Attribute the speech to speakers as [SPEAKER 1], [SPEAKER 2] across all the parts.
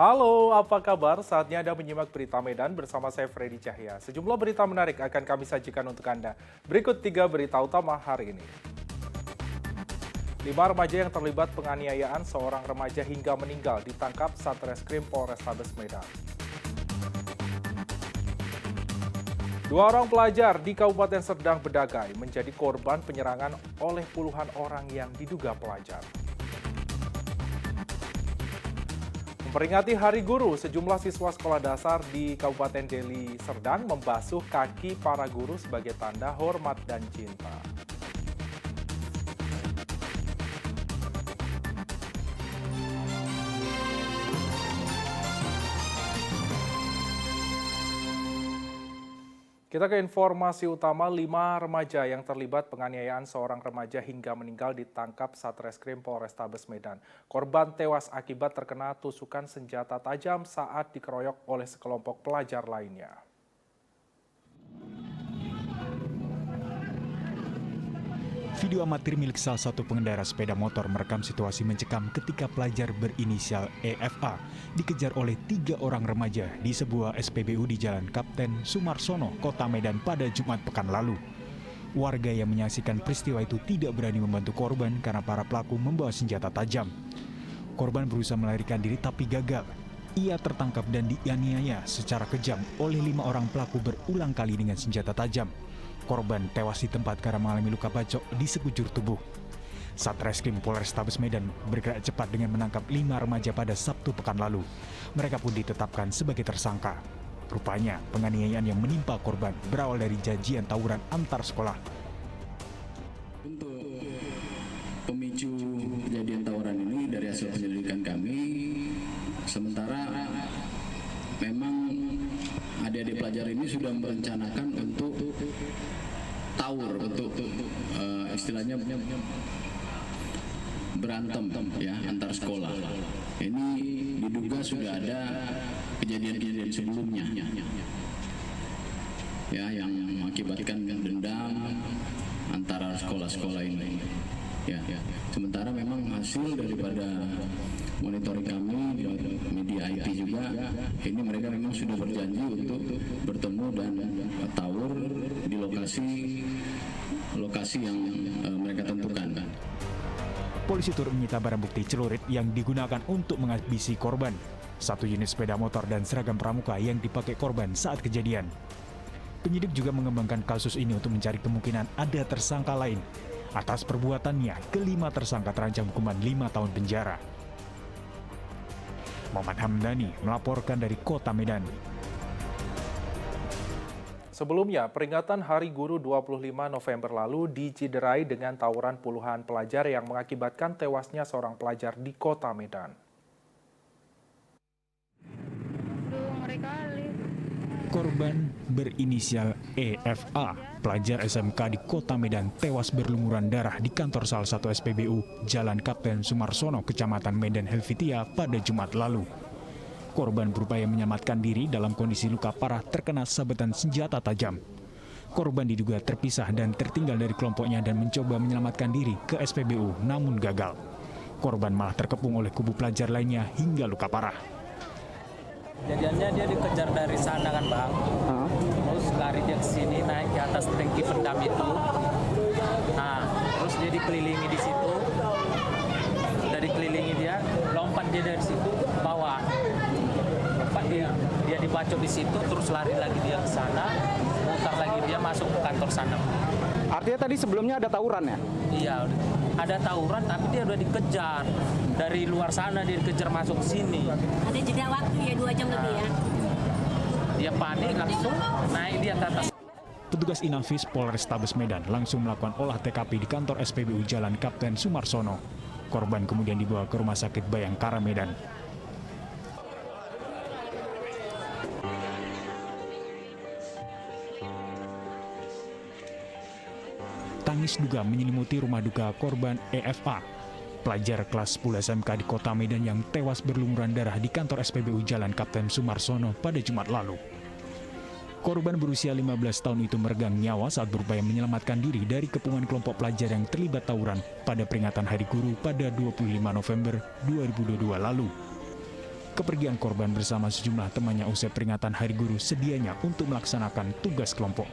[SPEAKER 1] Halo, apa kabar? Saatnya Anda menyimak berita Medan bersama saya Freddy Cahya. Sejumlah berita menarik akan kami sajikan untuk Anda. Berikut 3 berita utama hari ini. 5 remaja yang terlibat penganiayaan seorang remaja hingga meninggal ditangkap Satreskrim Polrestabes Medan. 2 orang pelajar di Kabupaten Serdang Bedagai menjadi korban penyerangan oleh puluhan orang yang diduga pelajar. Memperingati Hari Guru, sejumlah siswa sekolah dasar di Kabupaten Deli Serdang membasuh kaki para guru sebagai tanda hormat dan cinta. Kita ke informasi utama, 5 remaja yang terlibat penganiayaan seorang remaja hingga meninggal ditangkap Satreskrim Polrestabes Medan. Korban tewas akibat terkena tusukan senjata tajam saat dikeroyok oleh sekelompok pelajar lainnya.
[SPEAKER 2] Video amatir milik salah satu pengendara sepeda motor merekam situasi mencekam ketika pelajar berinisial EFA dikejar oleh 3 orang remaja di sebuah SPBU di Jalan Kapten Sumarsono, Kota Medan pada Jumat pekan lalu. Warga yang menyaksikan peristiwa itu tidak berani membantu korban karena para pelaku membawa senjata tajam. Korban berusaha melarikan diri tapi gagal. Ia tertangkap dan dianiaya secara kejam oleh 5 orang pelaku berulang kali dengan senjata tajam. Korban tewas di tempat karena mengalami luka bacok di sekujur tubuh. Satreskrim Polrestabes Medan bergerak cepat dengan menangkap 5 remaja pada Sabtu pekan lalu. Mereka pun ditetapkan sebagai tersangka. Rupanya, penganiayaan yang menimpa korban berawal dari janjian tawuran antar sekolah.
[SPEAKER 3] Untuk pemicu kejadian tawuran ini dari hasil penyelidikan kami, sementara memang adik-adik pelajar ini sudah merencanakan untuk tawur, untuk istilahnya berantem ya antar sekolah. Ini diduga sudah ada kejadian-kejadian sebelumnya ya yang mengakibatkan dendam antara sekolah-sekolah ini. Ya. Sementara memang hasil daripada monitoring kami media IT juga, ini mereka memang sudah berjanji untuk bertemu dan tawur di lokasi yang mereka tentukan.
[SPEAKER 2] Polisi turut menyita barang bukti celurit yang digunakan untuk menghabisi korban, 1 unit sepeda motor dan seragam pramuka yang dipakai korban saat kejadian. Penyidik juga mengembangkan kasus ini untuk mencari kemungkinan ada tersangka lain. Atas perbuatannya, ke-5 tersangka terancam hukuman 5 tahun penjara. Muhammad Hamdani melaporkan dari Kota Medan.
[SPEAKER 1] Sebelumnya, peringatan Hari Guru 25 November lalu diciderai dengan tawuran puluhan pelajar yang mengakibatkan tewasnya seorang pelajar di Kota Medan.
[SPEAKER 2] Korban berinisial EFA, pelajar SMK di Kota Medan, tewas berlumuran darah di kantor salah satu SPBU Jalan Kapten Sumarsono, Kecamatan Medan Helvitia pada Jumat lalu. Korban berupaya menyelamatkan diri dalam kondisi luka parah terkena sabetan senjata tajam. Korban diduga terpisah dan tertinggal dari kelompoknya dan mencoba menyelamatkan diri ke SPBU namun gagal. Korban malah terkepung oleh kubu pelajar lainnya hingga luka parah.
[SPEAKER 4] Kejadiannya dia dikejar dari sana kan bang, terus lari dia ke sini naik ke atas tangki pendam itu, nah terus dia dikelilingi di situ, dari kelilingi dia lompat dia dari situ ke bawah, lompat dia dibacok di situ, terus lari lagi dia ke sana, mutar lagi dia masuk ke kantor sana.
[SPEAKER 5] Artinya tadi sebelumnya ada tawuran ya?
[SPEAKER 4] Iya, ada tawuran tapi dia udah dikejar. Dari luar sana dia dikejar masuk ke sini.
[SPEAKER 6] Ada jeda waktu ya 2 jam lebih ya.
[SPEAKER 4] Dia panik langsung naik dia ke atas.
[SPEAKER 2] Petugas Inafis Polrestabes Medan langsung melakukan olah TKP di kantor SPBU Jalan Kapten Sumarsono. Korban kemudian dibawa ke Rumah Sakit Bayangkara Medan. Tangis duka menyelimuti rumah duka korban EFA, pelajar kelas 10 SMK di Kota Medan yang tewas berlumuran darah di kantor SPBU Jalan Kapten Sumarsono pada Jumat lalu. Korban berusia 15 tahun itu meregang nyawa saat berupaya menyelamatkan diri dari kepungan kelompok pelajar yang terlibat tawuran pada peringatan Hari Guru pada 25 November 2022 lalu. Kepergian korban bersama sejumlah temannya usai peringatan Hari Guru sedianya untuk melaksanakan tugas kelompok.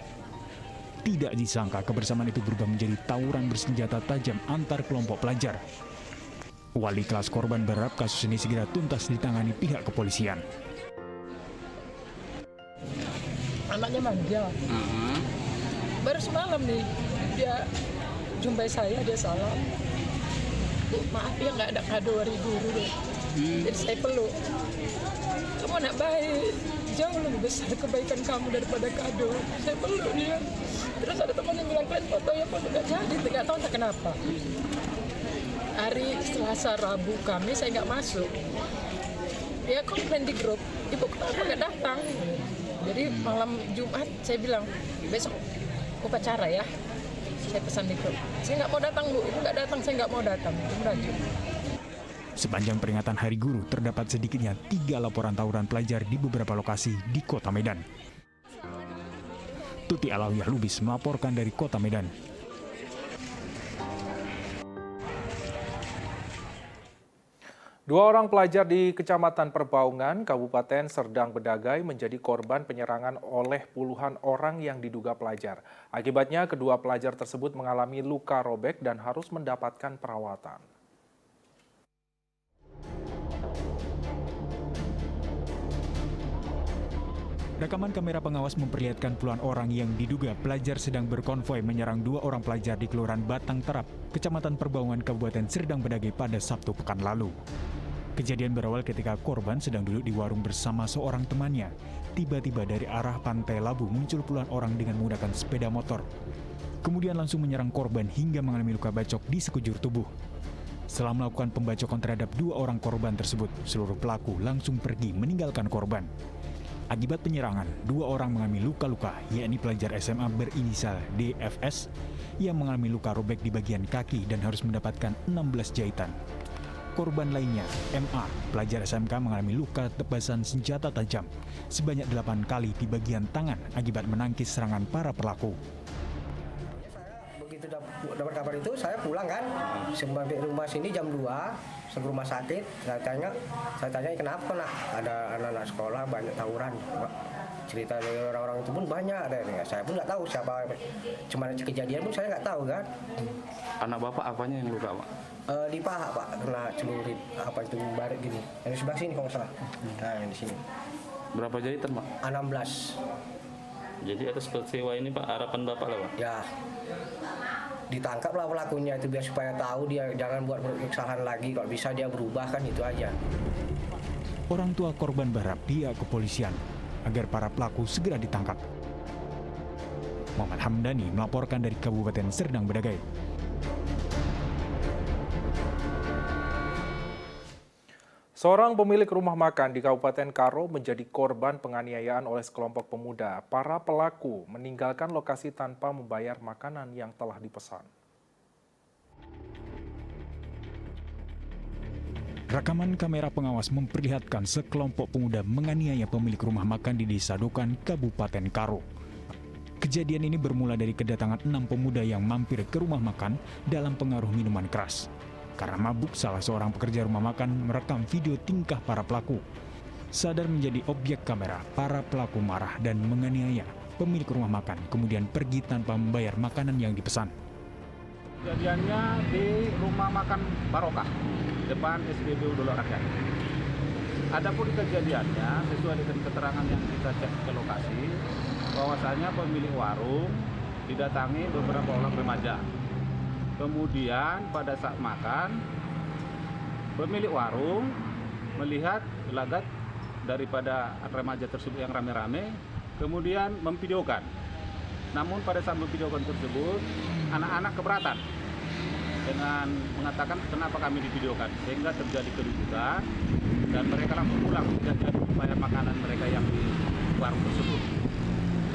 [SPEAKER 2] Tidak disangka kebersamaan itu berubah menjadi tawuran bersenjata tajam antar kelompok pelajar. Wali kelas korban berharap kasus ini segera tuntas ditangani pihak kepolisian.
[SPEAKER 7] Anaknya manja. Baru semalam nih, dia jumpai saya, dia salam. Bu, maaf ya nggak ada kado Hari Guru deh. Jadi saya peluk. Kamu anak baik, jauh lebih besar kebaikan kamu daripada kado. Saya peluk dia. Terus ada teman yang bilang, kalian foto ya foto nggak jadi, nggak tahu entah kenapa. Hari Selasa, Rabu, Kamis saya nggak masuk. Ya komplain di grup, ibu kenapa nggak datang? Jadi malam Jumat saya bilang, besok upacara ya. Saya pesan di grup, saya nggak mau datang bu, ibu nggak datang, saya nggak mau datang.
[SPEAKER 2] Sepanjang peringatan Hari Guru, terdapat sedikitnya 3 laporan tawuran pelajar di beberapa lokasi di Kota Medan. Tuti Alawiyah Lubis melaporkan dari Kota Medan.
[SPEAKER 1] Dua orang pelajar di Kecamatan Perbaungan, Kabupaten Serdang Bedagai menjadi korban penyerangan oleh puluhan orang yang diduga pelajar. Akibatnya, kedua pelajar tersebut mengalami luka robek dan harus mendapatkan perawatan.
[SPEAKER 2] Rekaman kamera pengawas memperlihatkan puluhan orang yang diduga pelajar sedang berkonvoi menyerang 2 orang pelajar di Kelurahan Batang Terap, Kecamatan Perbaungan, Kabupaten Serdang Bedagai pada Sabtu pekan lalu. Kejadian berawal ketika korban sedang duduk di warung bersama seorang temannya. Tiba-tiba dari arah Pantai Labu muncul puluhan orang dengan menggunakan sepeda motor. Kemudian langsung menyerang korban hingga mengalami luka bacok di sekujur tubuh. Setelah melakukan pembacokan terhadap 2 orang korban tersebut, seluruh pelaku langsung pergi meninggalkan korban. Akibat penyerangan, 2 orang mengalami luka-luka, yakni pelajar SMA berinisial DFS yang mengalami luka robek di bagian kaki dan harus mendapatkan 16 jahitan. Korban lainnya, MA, pelajar SMK mengalami luka tebasan senjata tajam sebanyak 8 kali di bagian tangan akibat menangkis serangan para pelaku.
[SPEAKER 8] Begitu dapat kabar itu, saya pulang kan, sampai rumah sini jam 2, ke rumah sakit. Saya tanya kenapa nak, ada anak-anak sekolah banyak tawuran. Cerita dari orang-orang itu pun banyak. Saya pun nggak tahu siapa, cuma kejadian pun saya nggak tahu kan.
[SPEAKER 5] Anak bapak apanya yang luka pak?
[SPEAKER 8] Di paha pak, kena celurit apa itu baret gini. Yang di sebelah sini kalau nggak salah. Nah yang di sini.
[SPEAKER 5] Berapa jahitan pak?
[SPEAKER 8] 16.
[SPEAKER 5] Jadi atas peristiwa ini pak, harapan bapak lah pak?
[SPEAKER 8] Ya, ditangkaplah pelakunya itu biar supaya tahu dia jangan buat kesalahan lagi. Kalau bisa dia berubah kan, itu aja.
[SPEAKER 2] Orang tua korban berharap pihak kepolisian agar para pelaku segera ditangkap. Muhammad Hamdani melaporkan dari Kabupaten Serdang Bedagai.
[SPEAKER 1] Seorang pemilik rumah makan di Kabupaten Karo menjadi korban penganiayaan oleh sekelompok pemuda. Para pelaku meninggalkan lokasi tanpa membayar makanan yang telah dipesan.
[SPEAKER 2] Rekaman kamera pengawas memperlihatkan sekelompok pemuda menganiaya pemilik rumah makan di Desa Dokan, Kabupaten Karo. Kejadian ini bermula dari kedatangan 6 pemuda yang mampir ke rumah makan dalam pengaruh minuman keras. Karena mabuk, salah seorang pekerja rumah makan merekam video tingkah para pelaku. Sadar menjadi objek kamera, para pelaku marah dan menganiaya pemilik rumah makan, kemudian pergi tanpa membayar makanan yang dipesan.
[SPEAKER 9] Kejadiannya di rumah makan Barokah, depan SPBU Dolok Rakyat. Adapun kejadiannya, sesuai dengan keterangan yang kita cek ke lokasi, bahwasanya pemilik warung didatangi beberapa orang remaja. Kemudian pada saat makan, pemilik warung melihat gelagat daripada remaja tersebut yang rame-rame, kemudian memvideokan. Namun pada saat memvideokan tersebut, anak-anak keberatan dengan mengatakan kenapa kami divideokan, sehingga terjadi keributan dan mereka langsung pulang dan membayar makanan mereka yang di warung tersebut.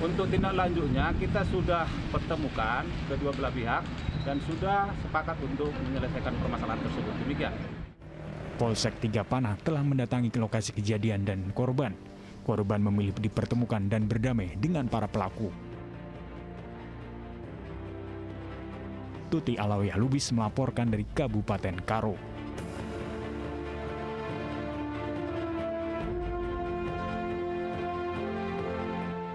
[SPEAKER 9] Untuk tindak lanjutnya, kita sudah pertemukan kedua belah pihak dan sudah sepakat untuk menyelesaikan permasalahan tersebut. Demikian.
[SPEAKER 2] Polsek Tiga Panah telah mendatangi ke lokasi kejadian dan korban. Korban memilih dipertemukan dan berdamai dengan para pelaku. Tuti Alawiyah Lubis melaporkan dari Kabupaten Karo.